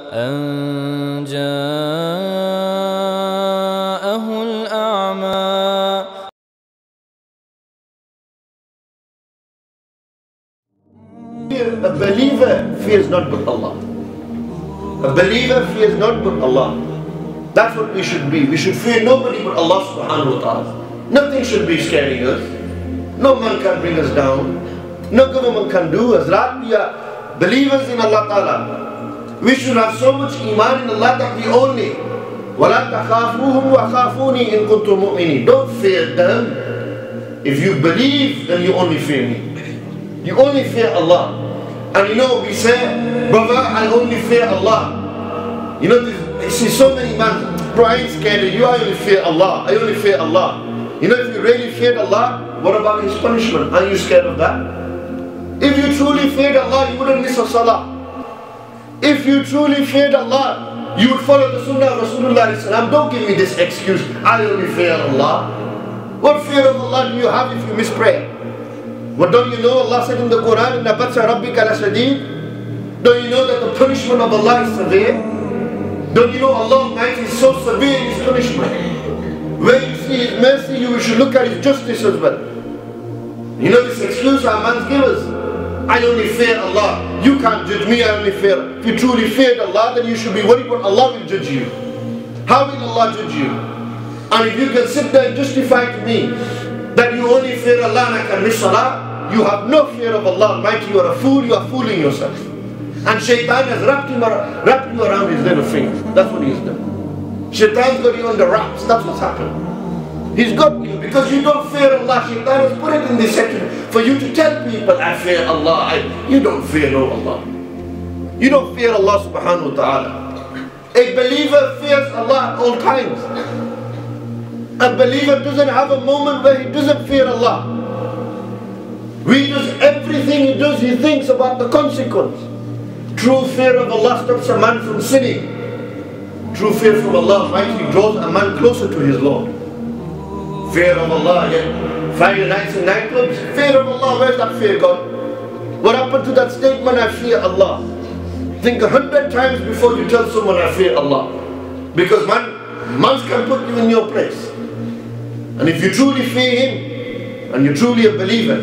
أن جاءه الأعمى. A believer fears not but Allah. A believer fears not but Allah. That's what we should be. We should fear nobody but Allah subhanahu wa ta'ala. Nothing should be scaring us. No man can bring us down. No government can do us. Right? We are believers in Allah ta'ala. We should have so much iman in Allah that we only وَلَا تَخَافُوهُمْ وَخَافُونِي إِن كُنْتُم مُؤْمِنِينَ. Don't fear them. If you believe, then you only fear me. You only fear Allah. And you know, we say, brother, I only fear Allah. You know, you see so many men, bro, I ain't scared of you, I only fear Allah. I only fear Allah. You know, if you really feared Allah, what about His punishment? Are you scared of that? If you truly feared Allah, you wouldn't miss a salah. If you truly feared Allah, you would follow the sunnah of Rasulullah. Don't give me this excuse, I only fear Allah. What fear of Allah do you have if you miss prayer? But don't you know Allah said in the Quran, إِنَّ بَطْشَ رَبِّكَ لَشَدِيدٌ. Don't you know that the punishment of Allah is severe? Don't you know Allah Almighty is so severe in His punishment? Where you see His mercy, you should look at His justice as well. You know this excuse our man give us, I only fear Allah. You can't judge me, I only fear. If you truly feared Allah, then you should be worried what Allah will judge you. How will Allah judge you? And if you can sit there and justify to me that you only fear Allah and I can miss salah, you have no fear of Allah Almighty. You are a fool, you are fooling yourself. And shaitan has wrapped you around his little finger. That's what he's done. Shaitan's got you on the wraps. That's what's happened. He's got you because you don't fear Allah. Shaitan has put it in this section for you to tell people, I fear Allah. You don't fear no Allah. You don't fear Allah subhanahu wa ta'ala. A believer fears Allah at all times. A believer doesn't have a moment where he doesn't fear Allah. He does everything he does, he thinks about the consequence. True fear of Allah stops a man from sinning. True fear from Allah Almighty draws a man closer to his Lord. Fear of Allah, yeah. Friday nights in nightclubs, fear of Allah, where's that fear gone? What happened to that statement, I fear Allah? Think 100 times before you tell someone I fear Allah. Because man can put you in your place. And if you truly fear Him, and you're truly a believer,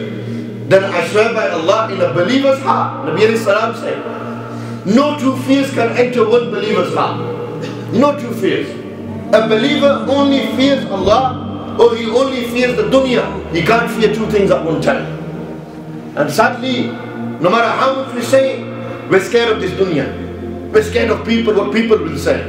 then I swear by Allah, in a believer's heart, Nabi alayhi salam said, no two fears can enter one believer's heart. No two fears. A believer only fears Allah, or he only fears the dunya. He can't fear two things at one time. And sadly, no matter how much we say, we're scared of this dunya. We're scared of people, what people will say.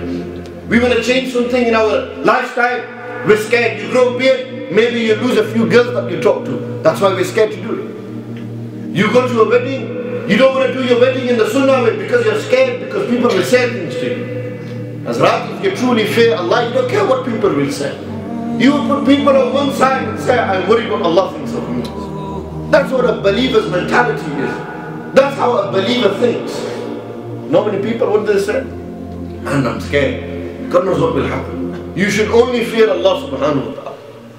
We want to change something in our lifestyle. We're scared. You grow a beard, maybe you lose a few girls that you talk to. That's why we're scared to do it. You go to a wedding, you don't want to do your wedding in the sunnah way because you're scared, because people will say things to you. As right, if you truly fear Allah, you don't care what people will say. You will put people on one side and say, I'm worried what Allah thinks of me. That's what a believer's mentality is. That's how a believer thinks. Not many people, what do they say? And I'm scared. God knows what will happen. You should only fear Allah subhanahu wa ta'ala.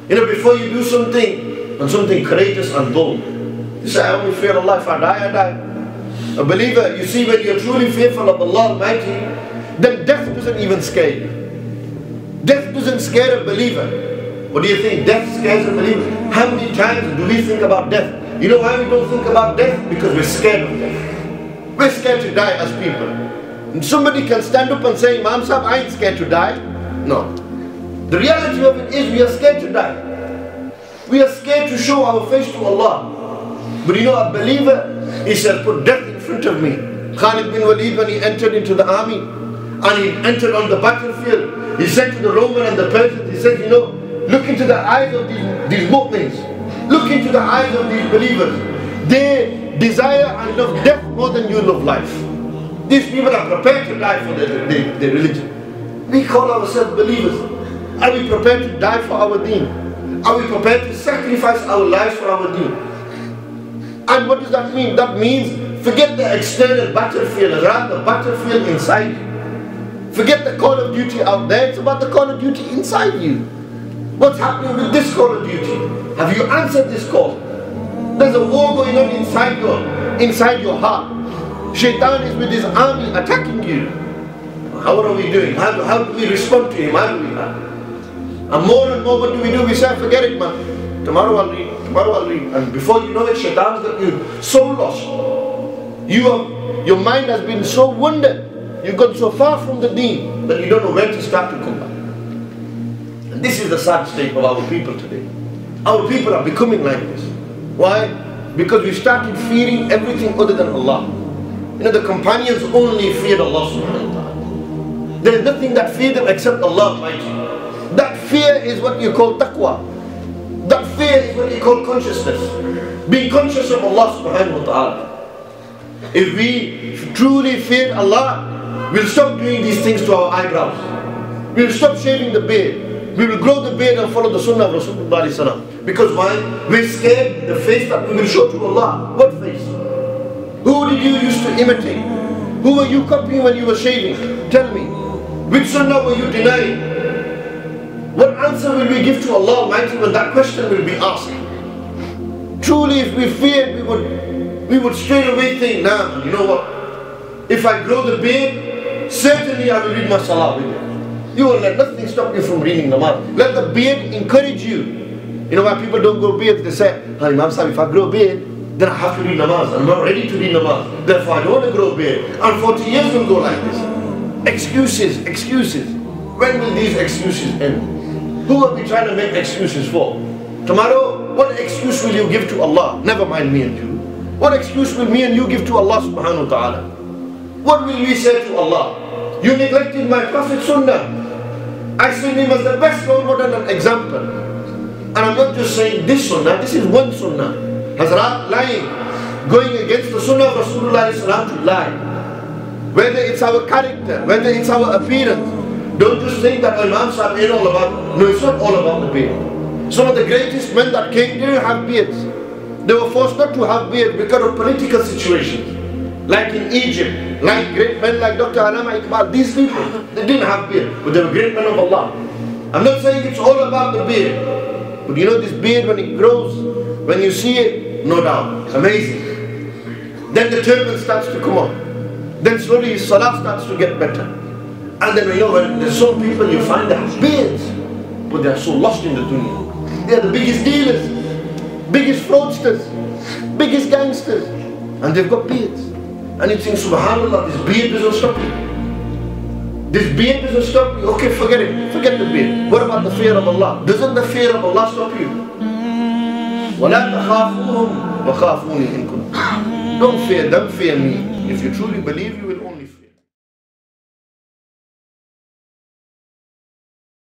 You know, before you do something, and something courageous and bold, you say, I only fear Allah, if I die, I die. A believer, you see, when you're truly fearful of Allah Almighty, then death doesn't even scare you. Death doesn't scare a believer. What do you think? Death scares a believer. How many times do we think about death? You know why we don't think about death? Because we're scared of death. We're scared to die as people. And somebody can stand up and say, Imam Sahib, I ain't scared to die. No. The reality of it is we are scared to die. We are scared to show our face to Allah. But you know, a believer, he said, put death in front of me. Khalid bin Walid, when he entered into the army, and he entered on the battlefield, he said to the Roman and the Persians, he said, you know, look into the eyes of these mu'mins. Look into the eyes of these believers. They desire and love death more than you love life. These people are prepared to die for their religion. We call ourselves believers. Are we prepared to die for our deen? Are we prepared to sacrifice our lives for our deen? And what does that mean? That means forget the external battlefield, rather the battlefield inside you. Forget the call of duty out there, it's about the call of duty inside you. What's happening with this call of duty? Have you answered this call? There's a war going on inside your heart. Shaitan is with his army attacking you. How are we doing? How do we respond to him? How do we? And more, what do? We say, forget it, man. Tomorrow I'll read. Tomorrow I'll read. And before you know it, shaitan's got you so lost. Your mind has been so wounded. You've gone so far from the deen that you don't know where to start to come back. And this is the sad state of our people today. Our people are becoming like this. Why? Because we started fearing everything other than Allah. You know, the companions only feared Allah subhanahu wa ta'ala. There is nothing that feared them except Allah Almighty. That fear is what you call taqwa. That fear is what you call consciousness. Being conscious of Allah subhanahu wa ta'ala. If we truly fear Allah, we'll stop doing these things to our eyebrows. We'll stop shaving the beard. We will grow the beard and follow the sunnah of Rasulullah. Because why? We're scared the face that we will show to Allah. What face? Who did you used to imitate? Who were you copying when you were shaving? Tell me. Which sunnah were you denying? What answer will we give to Allah Almighty when that question will be asked? Truly, if we feared, we would straight away think, nah, you know what? If I grow the beard, certainly I will read my salah with it. You will let nothing stop you from reading namaz. Let the beard encourage you. You know why people don't grow beards? They say, hey, Imam Sahib, if I grow a beard, then I have to read namaz. I'm not ready to read namaz. Therefore, I don't want to grow a beard. And 40 years will go like this. Excuses, excuses. When will these excuses end? Who are we trying to make excuses for? Tomorrow, what excuse will you give to Allah? Never mind me and you. What excuse will me and you give to Allah subhanahu wa ta'ala? What will we say to Allah? You neglected my Prophet's sunnah. I seen him as the best role model and example. And I'm not just saying this sunnah, this is one sunnah. Hazrat lying, going against the sunnah of Rasulullah to lie. Whether it's our character, whether it's our appearance. Don't just think that Imam Sahib ain't all about. No, it's not all about the beard. Some of the greatest men that came didn't have beards. They were forced not to have beards because of political situations. Like in Egypt, like great men like Dr. Allama Iqbal, these people, they didn't have beard, but they were great men of Allah. I'm not saying it's all about the beard, but you know this beard when it grows, when you see it, no doubt, it's amazing. Then the turban starts to come on. Then slowly his salah starts to get better. And then you know when there's some people you find that have beards, but they are so lost in the dunya. They are the biggest dealers, biggest fraudsters, biggest gangsters, and they've got beards. And you think, subhanallah, this beard doesn't stop you. This beard doesn't stop you. Okay, forget it. Forget the beard. What about the fear of Allah? Doesn't the fear of Allah stop you? وَلَا تَخَافُوهُمْ وَخَافُونِي إِن كُنتُمْ. Don't fear them, fear me. If you truly believe, you will